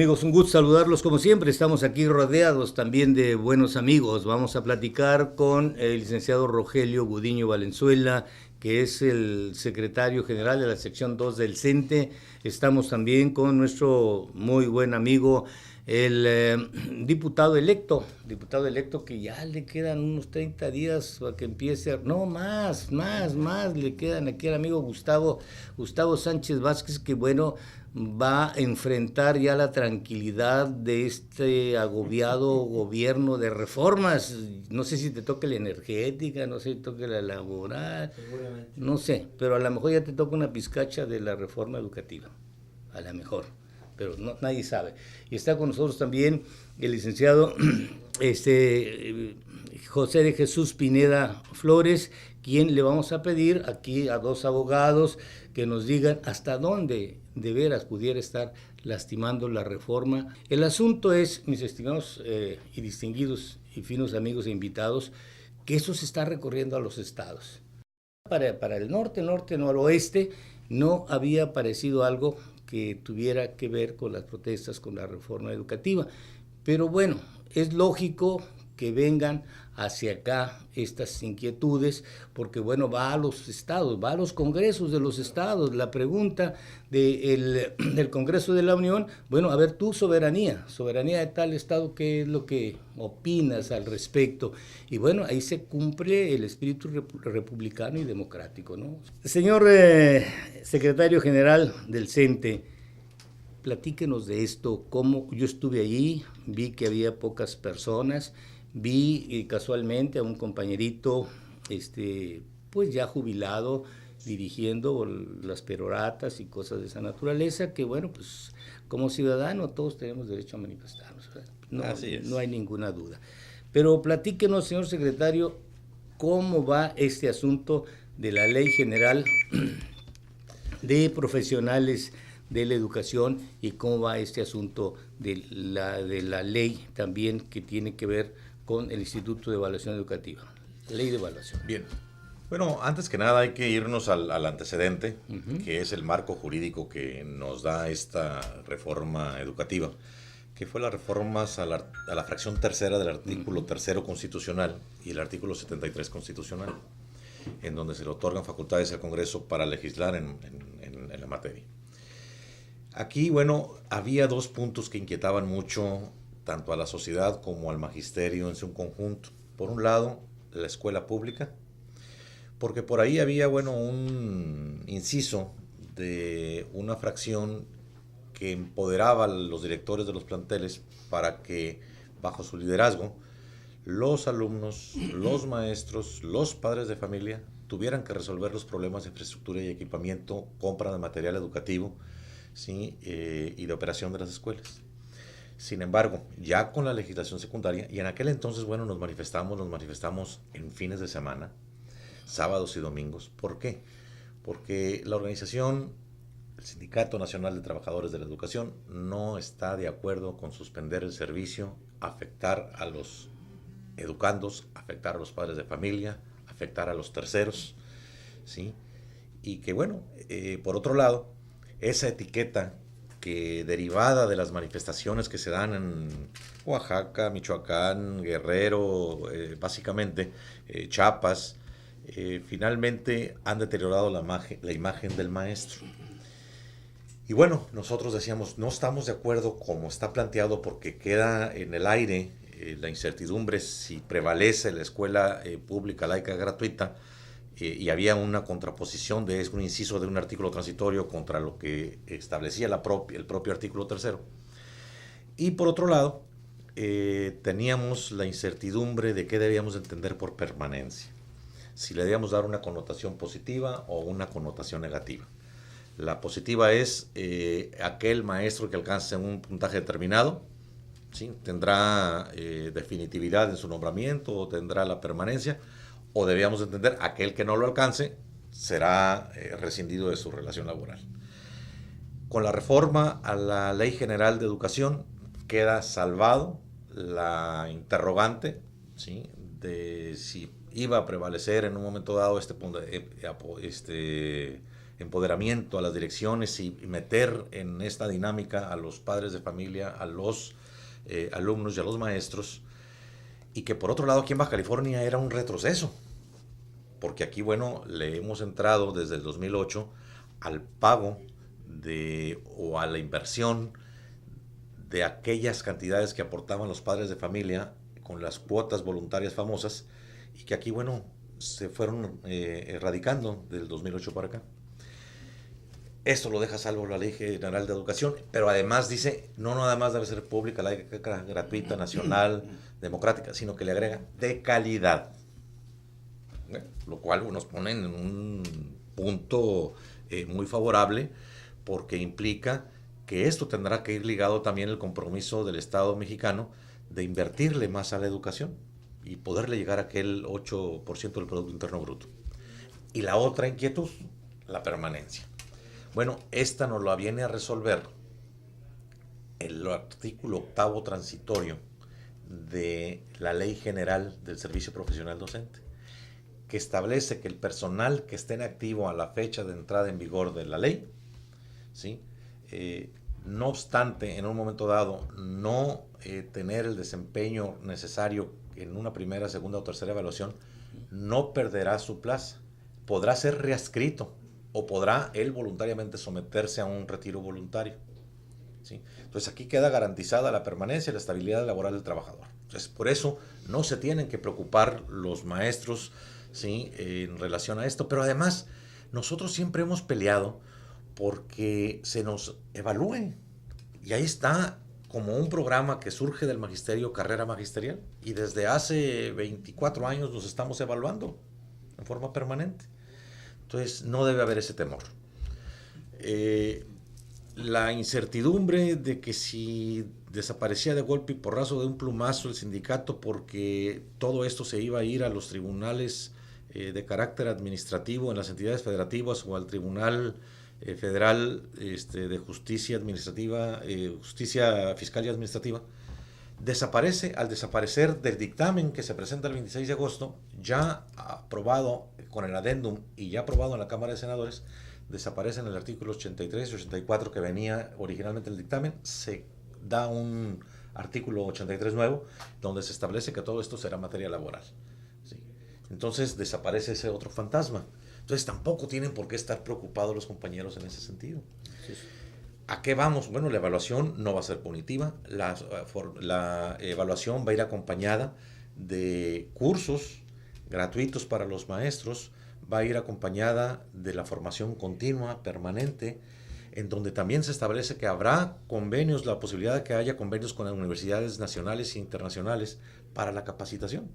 Amigos, un gusto saludarlos como siempre. Estamos aquí rodeados también de buenos amigos. Vamos a platicar con el licenciado Rogelio Gudiño Valenzuela, que es el secretario general de la sección 2 del CENTE. Estamos también con nuestro muy buen amigo, el diputado electo que ya le quedan unos 30 días para que empiece, no, más, le quedan aquí al amigo Gustavo Sánchez Vázquez, que bueno, va a enfrentar ya la tranquilidad de este agobiado gobierno de reformas. No sé si te toque la energética, no sé si te toque la laboral, no sé, pero a lo mejor ya te toca una pizcacha de la reforma educativa, a lo mejor, pero no, nadie sabe. Y está con nosotros también el licenciado José de Jesús Pineda Flores, quien le vamos a pedir aquí a dos abogados que nos digan hasta dónde de veras pudiera estar lastimando la reforma. El asunto es, mis estimados y distinguidos y finos amigos e invitados, que eso se está recorriendo a los estados. Para el norte, noroeste, no había aparecido algo que tuviera que ver con las protestas, con la reforma educativa. Pero bueno, es lógico que vengan hacia acá estas inquietudes, porque bueno, va a los estados, va a los congresos de los estados. La pregunta del Congreso de la Unión, bueno, a ver, tu soberanía de tal estado, ¿qué es lo que opinas al respecto? Y bueno, ahí se cumple el espíritu republicano y democrático, ¿no? Señor secretario general del CENTE, platíquenos de esto, cómo yo estuve allí, vi que había pocas personas, vi casualmente a un compañerito, pues ya jubilado, dirigiendo las peroratas y cosas de esa naturaleza, que bueno, pues como ciudadano todos tenemos derecho a manifestarnos, no, así es. No hay ninguna duda. Pero platíquenos, señor secretario, cómo va este asunto de la Ley General de Profesionales de la Educación y cómo va este asunto de la ley también que tiene que ver con el Instituto de Evaluación Educativa, ley de evaluación. Bien, bueno, antes que nada hay que irnos al antecedente, que es el marco jurídico que nos da esta reforma educativa, que fue las reformas a la fracción tercera del artículo tercero constitucional y el artículo 73 constitucional, en donde se le otorgan facultades al Congreso para legislar en la materia. Aquí, bueno, había dos puntos que inquietaban mucho tanto a la sociedad como al magisterio en su conjunto. Por un lado, la escuela pública, porque por ahí había, bueno, un inciso de una fracción que empoderaba a los directores de los planteles para que, bajo su liderazgo, los alumnos, los maestros, los padres de familia tuvieran que resolver los problemas de infraestructura y equipamiento, compra de material educativo, ¿sí? Y de operación de las escuelas. Sin embargo, ya con la legislación secundaria, y en aquel entonces, bueno, nos manifestamos en fines de semana, sábados y domingos. ¿Por qué? Porque la organización, el Sindicato Nacional de Trabajadores de la Educación, no está de acuerdo con suspender el servicio, afectar a los educandos, afectar a los padres de familia, afectar a los terceros, ¿sí? Y que, bueno, por otro lado, esa etiqueta que derivada de las manifestaciones que se dan en Oaxaca, Michoacán, Guerrero, básicamente Chiapas, finalmente han deteriorado la imagen del maestro. Y bueno, nosotros decíamos, no estamos de acuerdo como está planteado porque queda en el aire la incertidumbre si prevalece la escuela pública, laica, gratuita, y había una contraposición de un inciso de un artículo transitorio contra lo que establecía el propio artículo tercero. Y por otro lado, teníamos la incertidumbre de qué debíamos entender por permanencia, si le debíamos dar una connotación positiva o una connotación negativa. La positiva es aquel maestro que alcance un puntaje determinado, ¿sí? Tendrá definitividad en su nombramiento o tendrá la permanencia, o debíamos entender aquel que no lo alcance será rescindido de su relación laboral. Con la reforma a la Ley General de Educación queda salvado la interrogante, ¿sí? De si iba a prevalecer en un momento dado empoderamiento a las direcciones y meter en esta dinámica a los padres de familia, a los alumnos y a los maestros, y que por otro lado aquí en Baja California era un retroceso, porque aquí, bueno, le hemos entrado desde el 2008 al pago o a la inversión de aquellas cantidades que aportaban los padres de familia con las cuotas voluntarias famosas, y que aquí, bueno, se fueron erradicando del 2008 para acá. Esto lo deja salvo la Ley General de Educación, pero además dice, no nada más debe ser pública, laica, gratuita, nacional, democrática, sino que le agrega de calidad, lo cual nos pone en un punto muy favorable, porque implica que esto tendrá que ir ligado también al compromiso del Estado mexicano de invertirle más a la educación y poderle llegar a aquel 8% del Producto Interno Bruto. Y la otra inquietud, la permanencia. Bueno, esta nos la viene a resolver el artículo 8º transitorio de la Ley General del Servicio Profesional Docente, que establece que el personal que esté en activo a la fecha de entrada en vigor de la ley, ¿sí? No obstante, en un momento dado, no tener el desempeño necesario en una primera, segunda o tercera evaluación, no perderá su plaza. Podrá ser readscrito o podrá él voluntariamente someterse a un retiro voluntario, ¿sí? Entonces aquí queda garantizada la permanencia y la estabilidad laboral del trabajador. Entonces, por eso no se tienen que preocupar los maestros, ¿sí?, en relación a esto, pero además nosotros siempre hemos peleado porque se nos evalúe, y ahí está como un programa que surge del magisterio, carrera magisterial, y desde hace 24 años nos estamos evaluando en forma permanente. Entonces no debe haber ese temor. La incertidumbre de que si desaparecía de golpe y porrazo de un plumazo el sindicato, porque todo esto se iba a ir a los tribunales de carácter administrativo en las entidades federativas o al Tribunal Federal de Justicia Administrativa, Justicia Fiscal y Administrativa, desaparece al desaparecer del dictamen que se presenta el 26 de agosto, ya aprobado con el adendum y ya aprobado en la Cámara de Senadores. Desaparecen el artículo 83 y 84 que venía originalmente en el dictamen, se da un artículo 83 nuevo, donde se establece que todo esto será materia laboral, ¿sí? Entonces desaparece ese otro fantasma. Entonces tampoco tienen por qué estar preocupados los compañeros en ese sentido. Sí. ¿A qué vamos? Bueno, la evaluación no va a ser punitiva, la evaluación va a ir acompañada de cursos gratuitos para los maestros, va a ir acompañada de la formación continua, permanente, en donde también se establece que habrá convenios, la posibilidad de que haya convenios con las universidades nacionales e internacionales para la capacitación.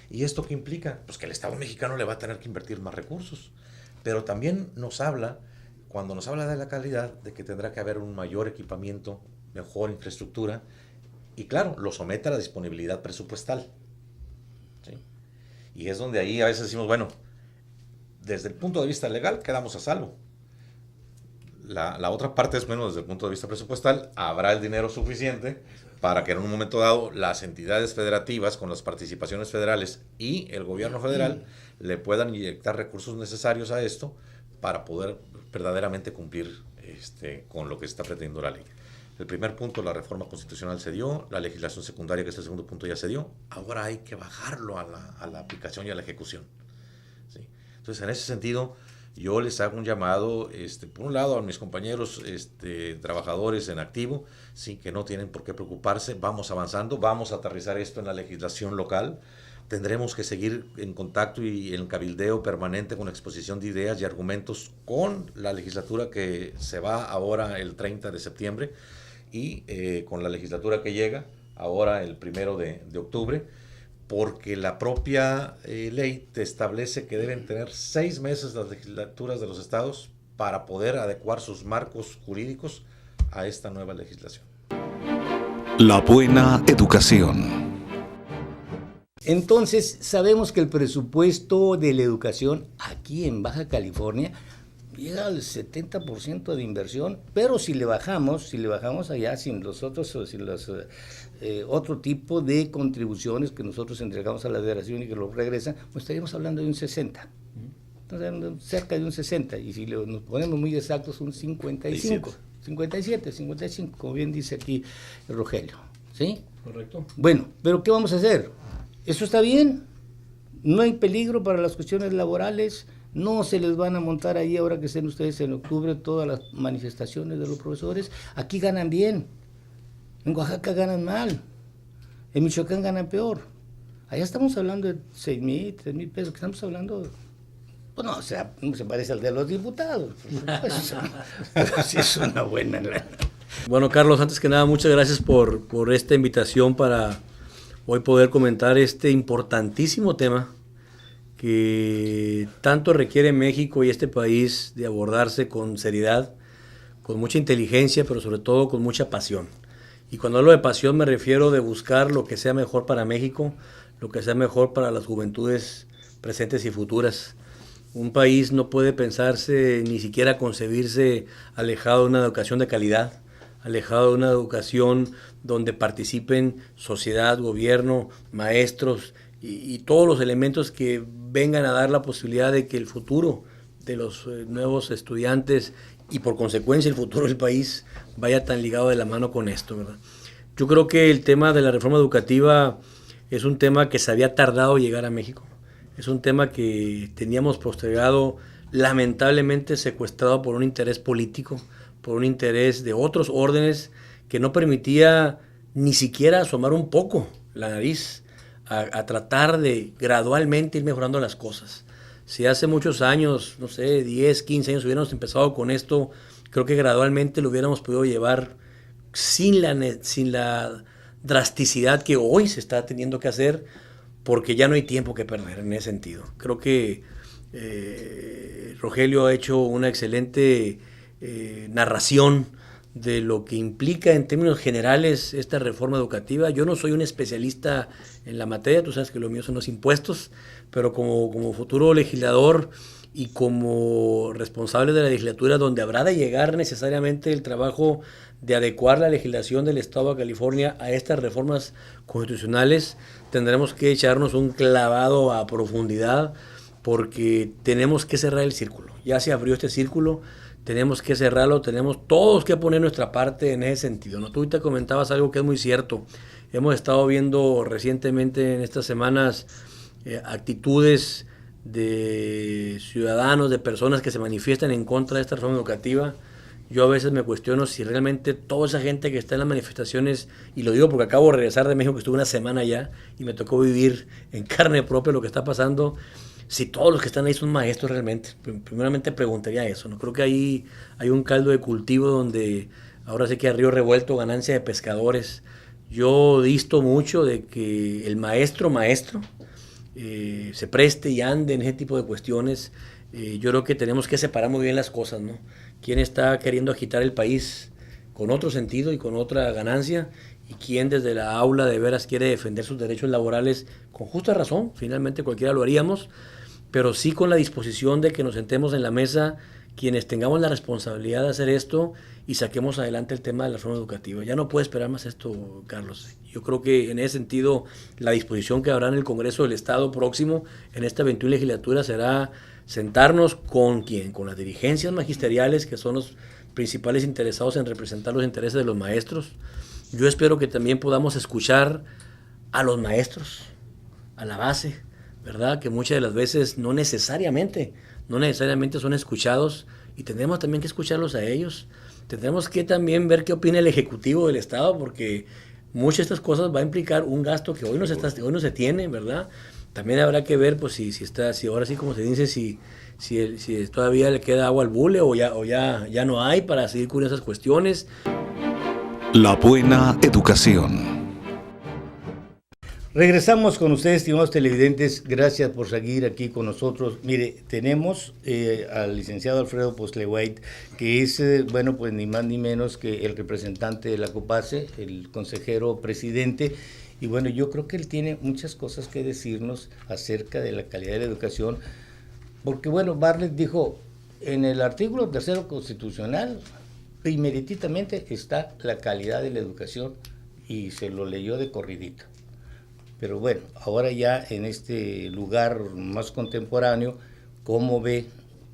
¿Y esto qué implica? Pues que el Estado mexicano le va a tener que invertir más recursos, pero también nos habla, cuando nos habla de la calidad, de que tendrá que haber un mayor equipamiento, mejor infraestructura, y claro, lo somete a la disponibilidad presupuestal, ¿sí? Y es donde ahí a veces decimos, bueno, desde el punto de vista legal quedamos a salvo. La otra parte es, bueno, desde el punto de vista presupuestal, habrá el dinero suficiente para que en un momento dado las entidades federativas con las participaciones federales y el gobierno federal le puedan inyectar recursos necesarios a esto para poder verdaderamente cumplir con lo que está pretendiendo la ley. El primer punto, la reforma constitucional se dio, la legislación secundaria, que es el segundo punto, ya se dio. Ahora hay que bajarlo a la aplicación y a la ejecución, ¿sí? Entonces, en ese sentido, yo les hago un llamado, por un lado, a mis compañeros trabajadores en activo, sí, que no tienen por qué preocuparse. Vamos avanzando, vamos a aterrizar esto en la legislación local. Tendremos que seguir en contacto y en cabildeo permanente con exposición de ideas y argumentos con la legislatura que se va ahora el 30 de septiembre y con la legislatura que llega ahora el 1 de octubre, porque la propia ley te establece que deben tener 6 meses las legislaturas de los estados para poder adecuar sus marcos jurídicos a esta nueva legislación. La buena educación. Entonces, sabemos que el presupuesto de la educación aquí en Baja California llega al 70% de inversión, pero si le bajamos allá sin los otros, otro tipo de contribuciones que nosotros entregamos a la federación y que lo regresan, pues estaríamos hablando de un 60%. Entonces, cerca de un 60, y si nos ponemos muy exactos, un 55, 57, 55, como bien dice aquí Rogelio, ¿sí? Correcto. Bueno, pero ¿qué vamos a hacer? ¿Eso está bien? ¿No hay peligro para las cuestiones laborales? ¿No se les van a montar ahí, ahora que estén ustedes en octubre, todas las manifestaciones de los profesores? Aquí ganan bien, en Oaxaca ganan mal, en Michoacán ganan peor. Allá estamos hablando de 6,000, 3,000 pesos, que estamos hablando, pues no, o sea, no se parece al de los diputados, pues, pero sí es una buena lana. Bueno, Carlos, antes que nada, muchas gracias por esta invitación para hoy poder comentar este importantísimo tema que tanto requiere México y este país de abordarse con seriedad, con mucha inteligencia, pero sobre todo con mucha pasión. Y cuando hablo de pasión me refiero de buscar lo que sea mejor para México, lo que sea mejor para las juventudes presentes y futuras. Un país no puede pensarse, ni siquiera concebirse alejado de una educación de calidad, alejado de una educación donde participen sociedad, gobierno, maestros y todos los elementos que vengan a dar la posibilidad de que el futuro de los nuevos estudiantes y por consecuencia el futuro del país vaya tan ligado de la mano con esto, ¿verdad? Yo creo que el tema de la reforma educativa es un tema que se había tardado llegar a México. Es un tema que teníamos postergado, lamentablemente secuestrado por un interés político, por un interés de otros órdenes que no permitía ni siquiera asomar un poco la nariz a tratar de gradualmente ir mejorando las cosas. Si hace muchos años, no sé, 10, 15 años hubiéramos empezado con esto, creo que gradualmente lo hubiéramos podido llevar sin la drasticidad que hoy se está teniendo que hacer, porque ya no hay tiempo que perder en ese sentido. Creo que Rogelio ha hecho una excelente narración de lo que implica en términos generales esta reforma educativa. Yo no soy un especialista en la materia, tú sabes que lo mío son los impuestos, pero como futuro legislador y como responsable de la legislatura, donde habrá de llegar necesariamente el trabajo de adecuar la legislación del Estado de California a estas reformas constitucionales, tendremos que echarnos un clavado a profundidad, porque tenemos que cerrar el círculo. Ya se abrió este círculo, tenemos que cerrarlo, tenemos todos que poner nuestra parte en ese sentido, ¿no? Tú ahorita comentabas algo que es muy cierto. Hemos estado viendo recientemente en estas semanas actitudes de ciudadanos, de personas que se manifiestan en contra de esta reforma educativa. Yo a veces me cuestiono si realmente toda esa gente que está en las manifestaciones, y lo digo porque acabo de regresar de México, que estuve una semana allá y me tocó vivir en carne propia lo que está pasando, si todos los que están ahí son maestros realmente. Primeramente preguntaría eso, ¿no? Creo que ahí hay un caldo de cultivo donde ahora sí que a río revuelto, ganancia de pescadores. Yo disto mucho de que el maestro se preste y ande en ese tipo de cuestiones. Yo creo que tenemos que separar muy bien las cosas, ¿no? Quién está queriendo agitar el país con otro sentido y con otra ganancia, y quién desde la aula de veras quiere defender sus derechos laborales con justa razón. Finalmente cualquiera lo haríamos, pero sí con la disposición de que nos sentemos en la mesa quienes tengamos la responsabilidad de hacer esto y saquemos adelante el tema de la reforma educativa. Ya no puede esperar más esto, Carlos. Yo creo que en ese sentido la disposición que habrá en el Congreso del Estado próximo, en esta 21 legislatura, será sentarnos con ¿quién? Con las dirigencias magisteriales, que son los principales interesados en representar los intereses de los maestros. Yo espero que también podamos escuchar a los maestros, a la base, ¿verdad? Que muchas de las veces no necesariamente son escuchados, y tendremos también que escucharlos a ellos. Tendremos que también ver qué opina el Ejecutivo del Estado, porque muchas de estas cosas va a implicar un gasto que hoy no se tiene, ¿verdad? También habrá que ver, pues, si ahora sí, como se dice, si todavía le queda agua al bule o ya no hay para seguir con esas cuestiones. La buena educación. Regresamos con ustedes, estimados televidentes. Gracias por seguir aquí con nosotros. Mire, tenemos al licenciado Alfredo Postlethwaite, que es, bueno, pues ni más ni menos que el representante de la COPACE, el consejero presidente. Y bueno, yo creo que él tiene muchas cosas que decirnos acerca de la calidad de la educación, porque bueno, Bartlett dijo, en el artículo 3 constitucional, primeritamente está la calidad de la educación, y se lo leyó de corridito. Pero bueno, ahora ya en este lugar más contemporáneo, cómo ve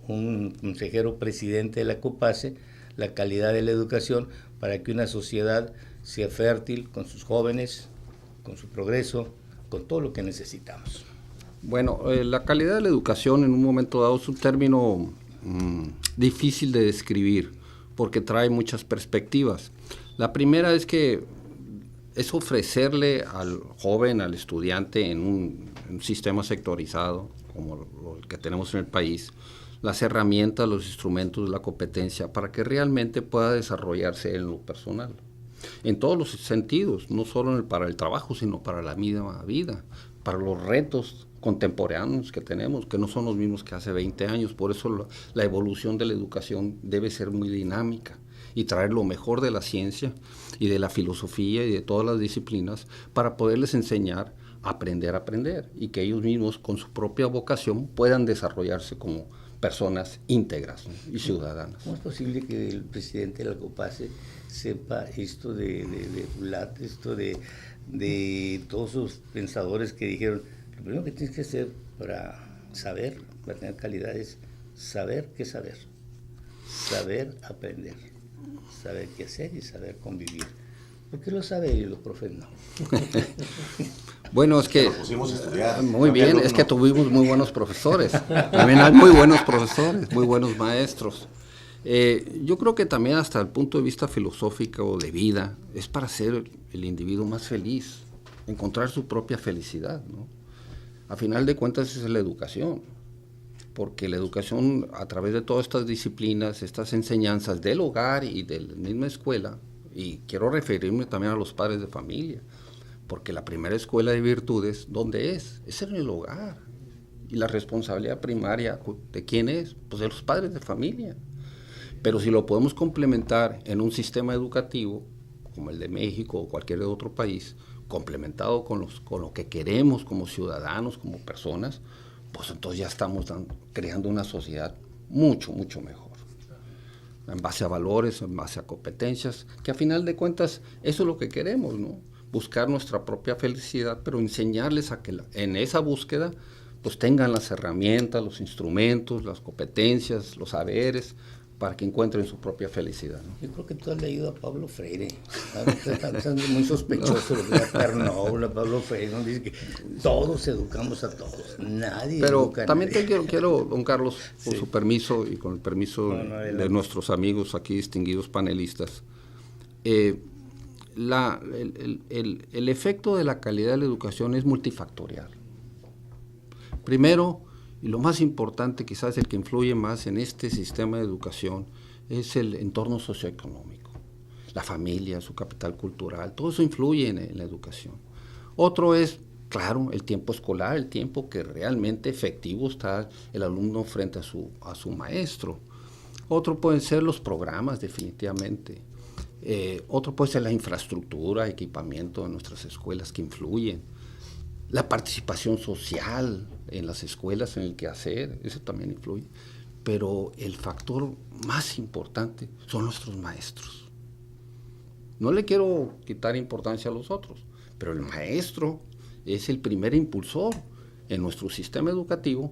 un consejero presidente de la COPACE la calidad de la educación para que una sociedad sea fértil con sus jóvenes, con su progreso, con todo lo que necesitamos. Bueno, la calidad de la educación en un momento dado es un término difícil de describir porque trae muchas perspectivas. La primera es que es ofrecerle al joven, al estudiante en un sistema sectorizado como el que tenemos en el país, las herramientas, los instrumentos, la competencia para que realmente pueda desarrollarse en lo personal. En todos los sentidos, no solo para el trabajo, sino para la misma vida, para los retos contemporáneos que tenemos, que no son los mismos que hace 20 años. Por eso la evolución de la educación debe ser muy dinámica y traer lo mejor de la ciencia y de la filosofía y de todas las disciplinas para poderles enseñar a aprender y que ellos mismos con su propia vocación puedan desarrollarse como personas íntegras, ¿no? Y ciudadanas. ¿Cómo es posible que el presidente de la COPACE sepa esto de Ulat, esto de todos esos pensadores que dijeron, lo primero que tienes que hacer para saber, para tener calidad es saber qué saber, saber aprender, saber qué hacer y saber convivir? ¿Por qué lo sabe y los profes no? Bueno, es que, nos pusimos a estudiar. muy bien, es que tuvimos muy buenos profesores. También hay muy buenos profesores, muy buenos maestros. Yo creo que también hasta el punto de vista filosófico o de vida, es para ser el individuo más feliz, encontrar su propia felicidad, ¿no? A final de cuentas es la educación, porque la educación a través de todas estas disciplinas, estas enseñanzas del hogar y de la misma escuela, y quiero referirme también a los padres de familia, porque la primera escuela de virtudes, ¿dónde es? Es en el hogar. Y la responsabilidad primaria, ¿de quién es? Pues de los padres de familia. Pero si lo podemos complementar en un sistema educativo, como el de México o cualquier otro país, complementado con lo que queremos como ciudadanos, como personas, pues entonces ya estamos creando una sociedad mucho, mucho mejor. En base a valores, en base a competencias, que a final de cuentas eso es lo que queremos, ¿no? Buscar nuestra propia felicidad, pero enseñarles a que en esa búsqueda pues tengan las herramientas, los instrumentos, las competencias, los saberes, para que encuentren su propia felicidad, ¿no? Yo creo que tú has leído a Pablo Freire. Están muy sospechoso lo que es Pernobla, Pablo Freire, ¿no? Dice que todos educamos a todos, nadie Pero educa a también nadie. quiero, don Carlos, con Sí. su permiso y con el permiso de nuestros amigos aquí, distinguidos panelistas, el efecto de la calidad de la educación es multifactorial. Primero, y lo más importante, quizás el que influye más en este sistema de educación, es el entorno socioeconómico. La familia, su capital cultural, todo eso influye en la educación. Otro es, claro, el tiempo escolar, el tiempo que realmente efectivo está el alumno frente a su maestro. Otro pueden ser los programas, definitivamente. Otro puede ser la infraestructura, equipamiento de nuestras escuelas que influyen. La participación social en las escuelas, en el quehacer, eso también influye. Pero el factor más importante son nuestros maestros. No le quiero quitar importancia a los otros, pero el maestro es el primer impulsor en nuestro sistema educativo.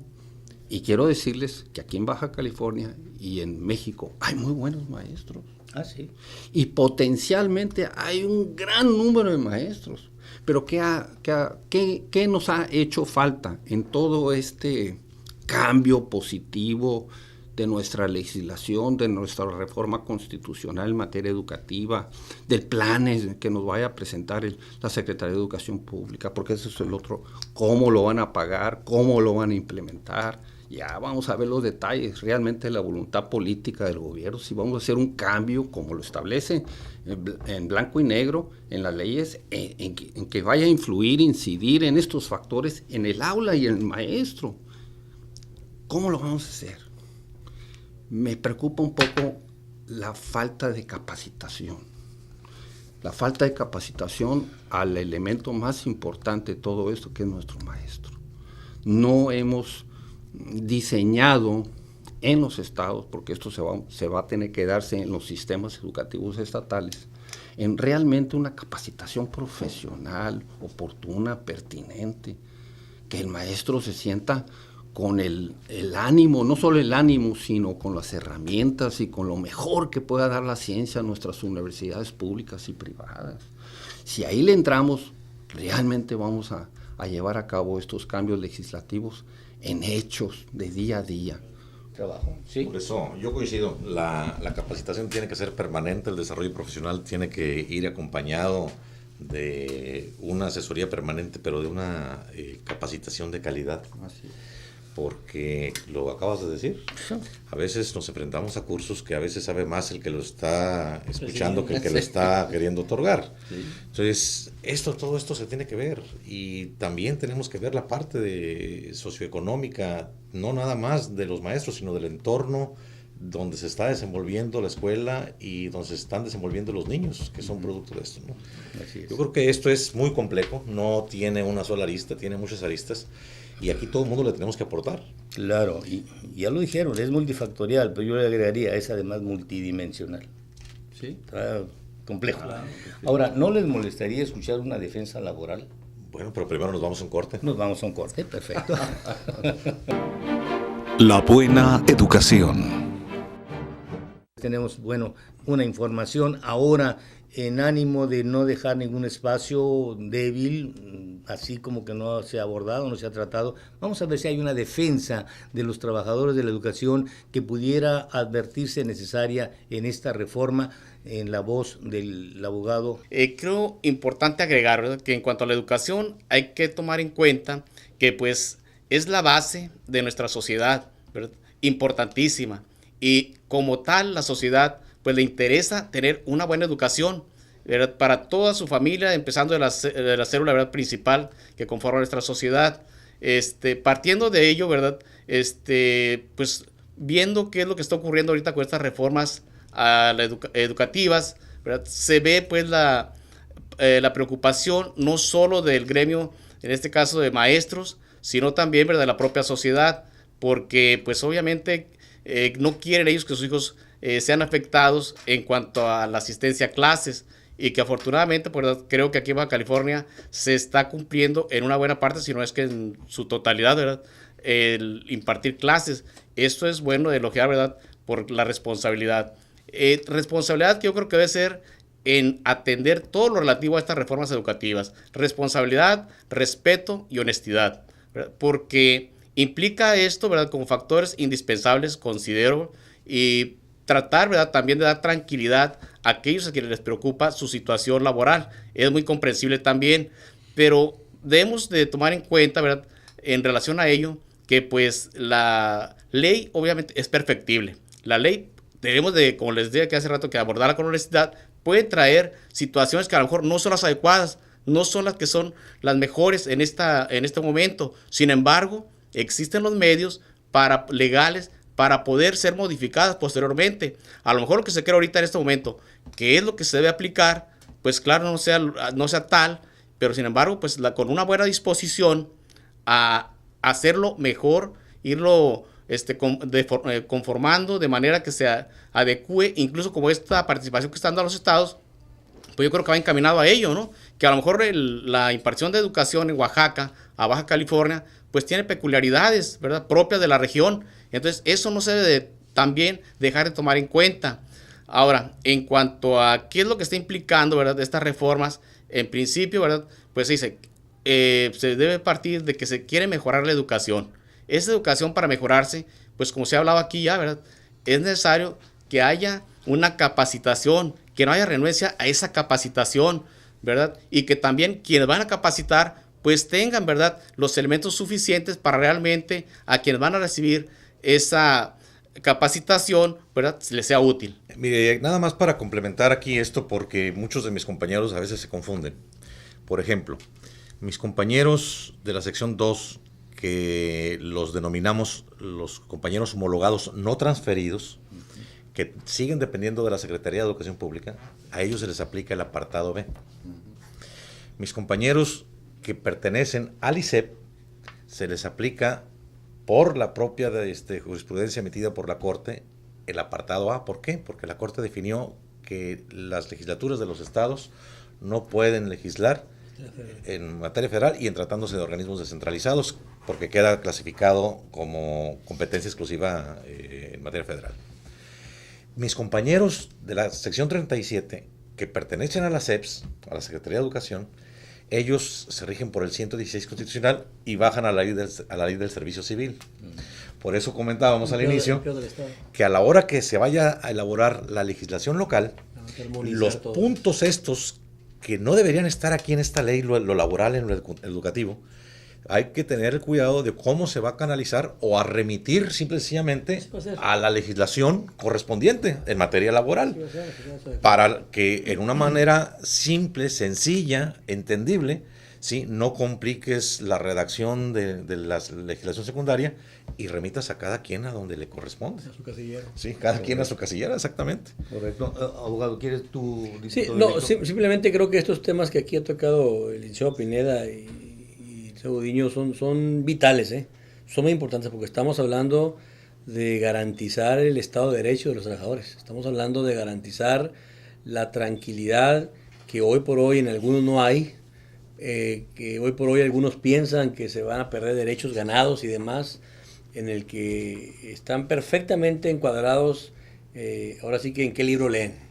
Y quiero decirles que aquí en Baja California y en México hay muy buenos maestros. Ah, sí. Y potencialmente hay un gran número de maestros. Pero ¿qué nos ha hecho falta en todo este cambio positivo de nuestra legislación, de nuestra reforma constitucional en materia educativa, del plan que nos vaya a presentar la Secretaría de Educación Pública? Porque ese es el otro, cómo lo van a pagar, cómo lo van a implementar. Ya vamos a ver los detalles, realmente la voluntad política del gobierno, si vamos a hacer un cambio como lo establece en blanco y negro en las leyes, en que vaya a influir, incidir en estos factores en el aula y en el maestro. ¿Cómo lo vamos a hacer? Me preocupa un poco la falta de capacitación. La falta de capacitación al elemento más importante de todo esto, que es nuestro maestro. No hemos diseñado en los estados, porque esto se va a tener que darse en los sistemas educativos estatales, en realmente una capacitación profesional, oportuna, pertinente, que el maestro se sienta con el ánimo, no solo el ánimo, sino con las herramientas y con lo mejor que pueda dar la ciencia a nuestras universidades públicas y privadas. Si ahí le entramos, realmente vamos a llevar a cabo estos cambios legislativos en hechos de día a día. Trabajo, ¿sí? Por eso yo coincido, la capacitación tiene que ser permanente, el desarrollo profesional tiene que ir acompañado de una asesoría permanente, pero de una capacitación de calidad. Así es. Porque lo acabas de decir, a veces nos enfrentamos a cursos que a veces sabe más el que lo está escuchando que el que lo está queriendo otorgar. Sí. Entonces, todo esto se tiene que ver, y también tenemos que ver la parte socioeconómica, no nada más de los maestros, sino del entorno donde se está desenvolviendo la escuela y donde se están desenvolviendo los niños, que son producto de esto, ¿no? Así es. Yo creo que esto es muy complejo, no tiene una sola arista, tiene muchas aristas, y aquí todo el mundo le tenemos que aportar. Claro, y ya lo dijeron, es multifactorial, pero yo le agregaría, es además multidimensional. Sí. Está complejo. Claro. Ahora, ¿no les molestaría escuchar una defensa laboral? Bueno, pero primero nos vamos a un corte. Nos vamos a un corte, perfecto. La buena educación. Tenemos, una información ahora en ánimo de no dejar ningún espacio débil, así como que no se ha abordado, no se ha tratado. Vamos a ver si hay una defensa de los trabajadores de la educación que pudiera advertirse necesaria en esta reforma, en la voz del abogado. Creo importante agregar, ¿verdad?, que en cuanto a la educación hay que tomar en cuenta que pues es la base de nuestra sociedad, ¿verdad?, importantísima. Y como tal, la sociedad pues le interesa tener una buena educación, ¿verdad?, para toda su familia, empezando de la célula, ¿verdad?, principal que conforma nuestra sociedad. Partiendo de ello, ¿verdad?, pues viendo qué es lo que está ocurriendo ahorita con estas reformas educativas, ¿verdad?, se ve pues la preocupación no solo del gremio, en este caso de maestros, sino también, ¿verdad?, de la propia sociedad, porque pues obviamente no quieren ellos que sus hijos sean afectados en cuanto a la asistencia a clases, y que afortunadamente pues, creo que aquí en Baja California se está cumpliendo en una buena parte, si no es que en su totalidad, ¿verdad?, el impartir clases. Esto es bueno de elogiar, ¿verdad?, por la responsabilidad. Responsabilidad que yo creo que debe ser en atender todo lo relativo a estas reformas educativas. Responsabilidad, respeto y honestidad, ¿verdad?, porque implica esto, ¿verdad?, como factores indispensables, considero, y tratar, ¿verdad?, también de dar tranquilidad a aquellos a quienes les preocupa su situación laboral. Es muy comprensible también, pero debemos de tomar en cuenta, ¿verdad?, en relación a ello, que pues la ley obviamente es perfectible. La ley debemos de, como les dije que hace rato, que abordarla con honestidad, puede traer situaciones que a lo mejor no son las adecuadas, no son las que son las mejores en este momento. Sin embargo, existen los medios legales para poder ser modificadas posteriormente. A lo mejor lo que se cree ahorita en este momento, que es lo que se debe aplicar, pues claro, no sea tal, pero sin embargo, pues con una buena disposición a hacerlo mejor, irlo conformando de manera que se adecue, incluso como esta participación que están dando los estados, pues yo creo que va encaminado a ello, ¿no? Que a lo mejor la impartición de educación en Oaxaca, a Baja California, pues tiene peculiaridades, ¿verdad?, propias de la región. Entonces, eso no se debe también dejar de tomar en cuenta. Ahora, en cuanto a qué es lo que está implicando, ¿verdad?, de estas reformas, en principio, ¿verdad?, pues se dice, se debe partir de que se quiere mejorar la educación. Esa educación, para mejorarse, pues como se ha hablado aquí ya, ¿verdad?, es necesario que haya una capacitación, que no haya renuencia a esa capacitación, ¿verdad?, y que también quienes van a capacitar pues tengan, ¿verdad?, los elementos suficientes para realmente a quienes van a recibir esa capacitación, ¿verdad?, les sea útil. Mire, nada más para complementar aquí esto, porque muchos de mis compañeros a veces se confunden. Por ejemplo, mis compañeros de la sección 2, que los denominamos los compañeros homologados no transferidos, que siguen dependiendo de la Secretaría de Educación Pública, a ellos se les aplica el apartado B. Mis compañeros que pertenecen al ICEP, se les aplica por la propia jurisprudencia emitida por la Corte el apartado A. ¿Por qué? Porque la Corte definió que las legislaturas de los estados no pueden legislar en materia federal y en tratándose de organismos descentralizados, porque queda clasificado como competencia exclusiva en materia federal. Mis compañeros de la sección 37, que pertenecen a la SEPS, a la Secretaría de Educación, ellos se rigen por el 116 constitucional y bajan a la ley del servicio civil. Por eso comentábamos al inicio que a la hora que se vaya a elaborar la legislación local, los puntos estos que no deberían estar aquí en esta ley, lo laboral, en lo educativo, hay que tener el cuidado de cómo se va a canalizar o a remitir simple y sencillamente a la legislación correspondiente en materia laboral, para que en una manera simple, sencilla, entendible, ¿sí?, no compliques la redacción de la legislación secundaria y remitas a cada quien a donde le corresponde. A su casillero. Sí, cada quien a su casillera, exactamente. Correcto. Abogado, ¿quieres tú? Sí, no, simplemente creo que estos temas que aquí ha tocado el licenciado Pineda y el Gudiño son vitales, son muy importantes porque estamos hablando de garantizar el Estado de Derecho de los trabajadores. Estamos hablando de garantizar la tranquilidad que hoy por hoy en algunos no hay, que hoy por hoy algunos piensan que se van a perder derechos ganados y demás, en el que están perfectamente encuadrados, ahora sí que en qué libro leen,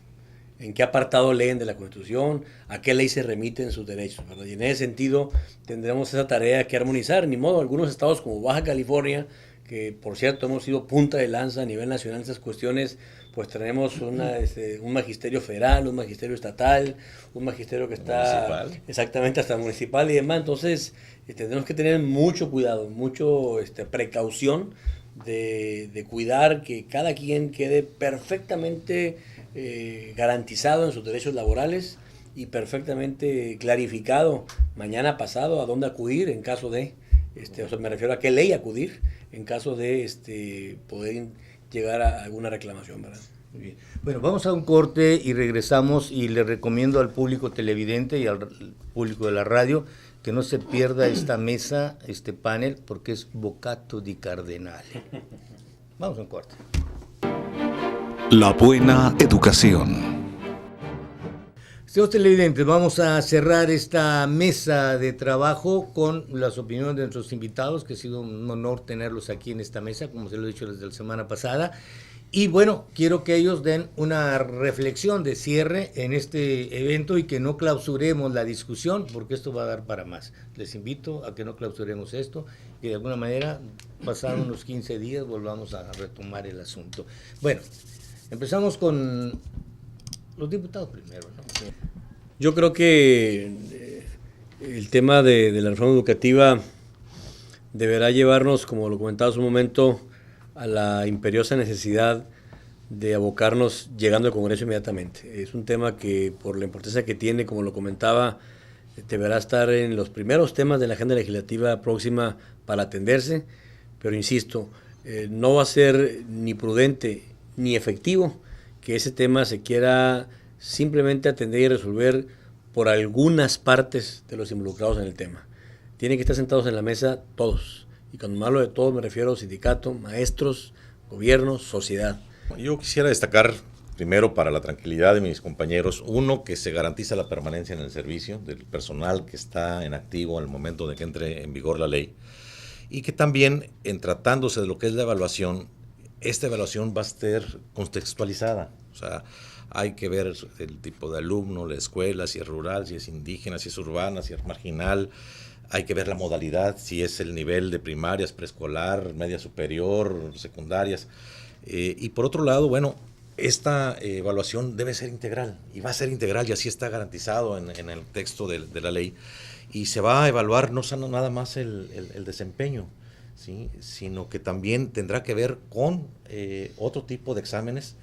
en qué apartado leen de la Constitución, a qué ley se remiten sus derechos, ¿verdad? Y en ese sentido tendremos esa tarea que armonizar. Ni modo, algunos estados como Baja California, que por cierto hemos sido punta de lanza a nivel nacional en esas cuestiones, pues tenemos un magisterio federal, un magisterio estatal, un magisterio que está municipal. Exactamente hasta municipal y demás. Entonces tendremos que tener mucho cuidado, mucho precaución de cuidar que cada quien quede perfectamente garantizado en sus derechos laborales y perfectamente clarificado mañana pasado a dónde acudir en caso de, me refiero a qué ley acudir en caso de poder llegar a alguna reclamación, ¿verdad? Muy bien. Bueno, vamos a un corte y regresamos, y le recomiendo al público televidente y al público de la radio que no se pierda esta mesa, este panel, porque es Bocato di Cardenale. Vamos a un corte. La buena educación. Estimados televidentes, vamos a cerrar esta mesa de trabajo con las opiniones de nuestros invitados, que ha sido un honor tenerlos aquí en esta mesa, como se lo he dicho desde la semana pasada. Y bueno, quiero que ellos den una reflexión de cierre en este evento y que no clausuremos la discusión, porque esto va a dar para más. Les invito a que no clausuremos esto y de alguna manera, pasados unos 15 días, volvamos a retomar el asunto. Bueno, empezamos con los diputados primero, ¿no? Yo creo que el tema de la reforma educativa deberá llevarnos, como lo comentaba hace un momento, a la imperiosa necesidad de abocarnos llegando al Congreso inmediatamente. Es un tema que, por la importancia que tiene, como lo comentaba, deberá estar en los primeros temas de la agenda legislativa próxima para atenderse, pero insisto, no va a ser ni prudente ni efectivo que ese tema se quiera simplemente atender y resolver por algunas partes de los involucrados en el tema. Tienen que estar sentados en la mesa todos. Y cuando hablo de todos me refiero a sindicato, maestros, gobierno, sociedad. Yo quisiera destacar primero, para la tranquilidad de mis compañeros, uno, que se garantiza la permanencia en el servicio del personal que está en activo al momento de que entre en vigor la ley, y que también, en tratándose de lo que es la evaluación, esta evaluación va a ser contextualizada. O sea, hay que ver el tipo de alumno, la escuela, si es rural, si es indígena, si es urbana, si es marginal. Hay que ver la modalidad, si es el nivel de primarias, preescolar, media superior, secundarias. Y por otro lado, bueno, esta evaluación debe ser integral, y va a ser integral, y así está garantizado en el texto de la ley. Y se va a evaluar no nada más el desempeño, ¿sí?, sino que también tendrá que ver con otro tipo de exámenes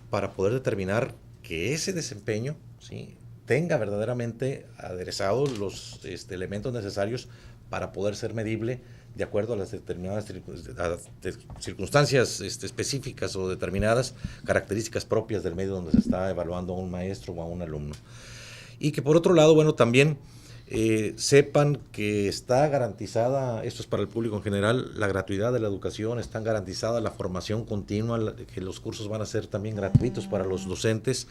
para poder determinar que ese desempeño, ¿sí?, tenga verdaderamente aderezados los elementos necesarios para poder ser medible de acuerdo a las determinadas circunstancias específicas o determinadas características propias del medio donde se está evaluando a un maestro o a un alumno. Y que por otro lado, bueno, también sepan que está garantizada, esto es para el público en general, la gratuidad de la educación, está garantizada la formación continua, que los cursos van a ser también gratuitos para los docentes,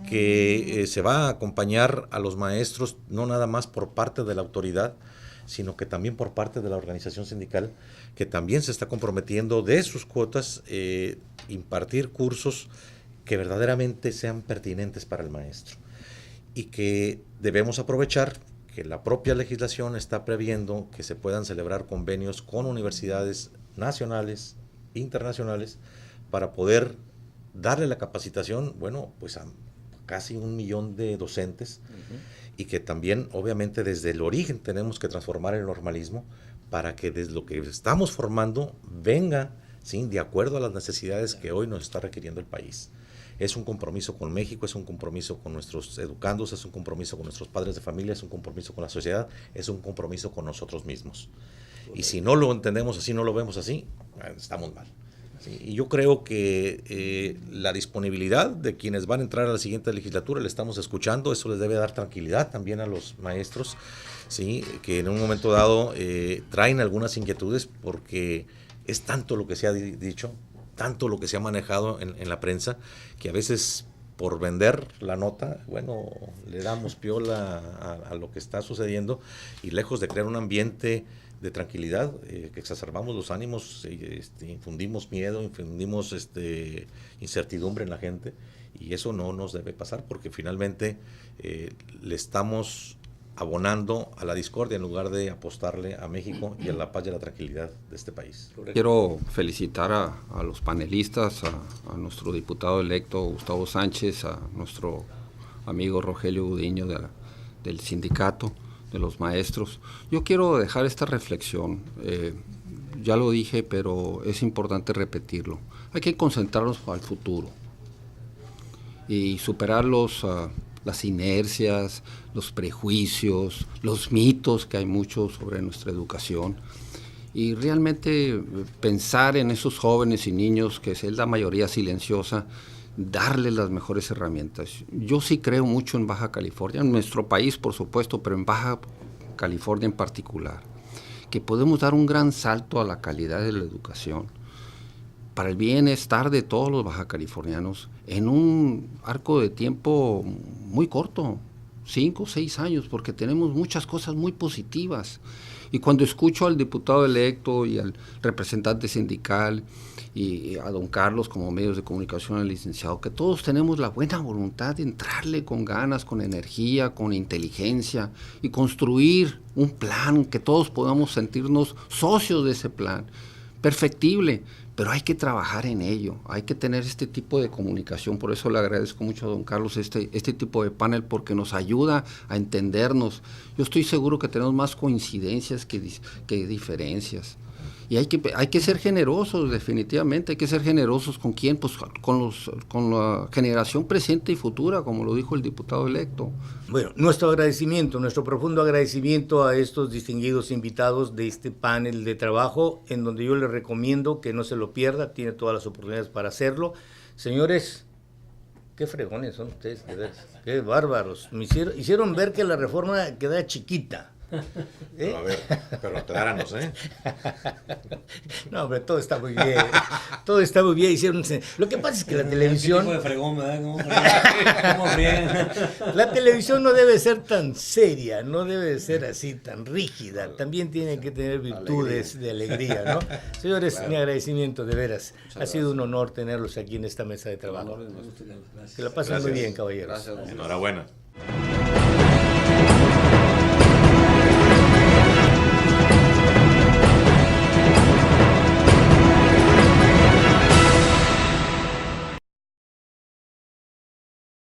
que se va a acompañar a los maestros no nada más por parte de la autoridad, sino que también por parte de la organización sindical, que también se está comprometiendo de sus cuotas impartir cursos que verdaderamente sean pertinentes para el maestro, y que debemos aprovechar que la propia legislación está previendo que se puedan celebrar convenios con universidades nacionales, internacionales, para poder darle la capacitación, bueno, pues a casi 1 millón de docentes, y que también, obviamente, desde el origen tenemos que transformar el normalismo para que desde lo que estamos formando venga, ¿sí?, de acuerdo a las necesidades que hoy nos está requiriendo el país. Es un compromiso con México, es un compromiso con nuestros educandos, es un compromiso con nuestros padres de familia, es un compromiso con la sociedad, es un compromiso con nosotros mismos. Y si no lo entendemos así, no lo vemos así, estamos mal. ¿Sí? Y yo creo que la disponibilidad de quienes van a entrar a la siguiente legislatura, le estamos escuchando, eso les debe dar tranquilidad también a los maestros, ¿sí?, que en un momento dado traen algunas inquietudes, porque es tanto lo que se ha dicho, tanto lo que se ha manejado en la prensa, que a veces por vender la nota, bueno, le damos piola a lo que está sucediendo, y lejos de crear un ambiente de tranquilidad, que exacerbamos los ánimos, infundimos miedo, infundimos incertidumbre en la gente, y eso no nos debe pasar, porque finalmente le estamos abonando a la discordia en lugar de apostarle a México y a la paz y a la tranquilidad de este país. Quiero felicitar a los panelistas, a nuestro diputado electo Gustavo Sánchez, a nuestro amigo Rogelio Gudiño del sindicato de los maestros. Yo quiero dejar esta reflexión, ya lo dije, pero es importante repetirlo. Hay que concentrarnos al futuro y superar las inercias, los prejuicios, los mitos que hay muchos sobre nuestra educación, y realmente pensar en esos jóvenes y niños, que es la mayoría silenciosa, darles las mejores herramientas. Yo sí creo mucho en Baja California, en nuestro país por supuesto, pero en Baja California en particular, que podemos dar un gran salto a la calidad de la educación para el bienestar de todos los bajacalifornianos en un arco de tiempo muy corto, 5 o 6 años, porque tenemos muchas cosas muy positivas. Y cuando escucho al diputado electo y al representante sindical y a don Carlos como medios de comunicación, al licenciado, que todos tenemos la buena voluntad de entrarle con ganas, con energía, con inteligencia, y construir un plan que todos podamos sentirnos socios de ese plan, perfectible, pero hay que trabajar en ello, hay que tener este tipo de comunicación. Por eso le agradezco mucho a don Carlos este tipo de panel, porque nos ayuda a entendernos. Yo estoy seguro que tenemos más coincidencias que diferencias. Y hay que ser generosos, definitivamente. Hay que ser generosos ¿con quién? Pues con la generación presente y futura, como lo dijo el diputado electo. Bueno, nuestro agradecimiento, nuestro profundo agradecimiento a estos distinguidos invitados de este panel de trabajo, en donde yo les recomiendo que no se lo pierda, tiene todas las oportunidades para hacerlo. Señores, qué fregones son ustedes, de veras, qué bárbaros. Me hicieron ver que la reforma queda chiquita. Pero a ver, pero acláranos, ¿eh? No, hombre, todo está muy bien. Todo está muy bien. Lo que pasa es que la televisión. De fregón, ¿verdad? ¿Cómo la televisión no debe ser tan seria, no debe ser así tan rígida. También tiene que tener virtudes de alegría, ¿no? Señores, claro, mi agradecimiento, de veras. Ha sido un honor tenerlos aquí en esta mesa de trabajo. Que la pasen muy bien, caballeros. Enhorabuena.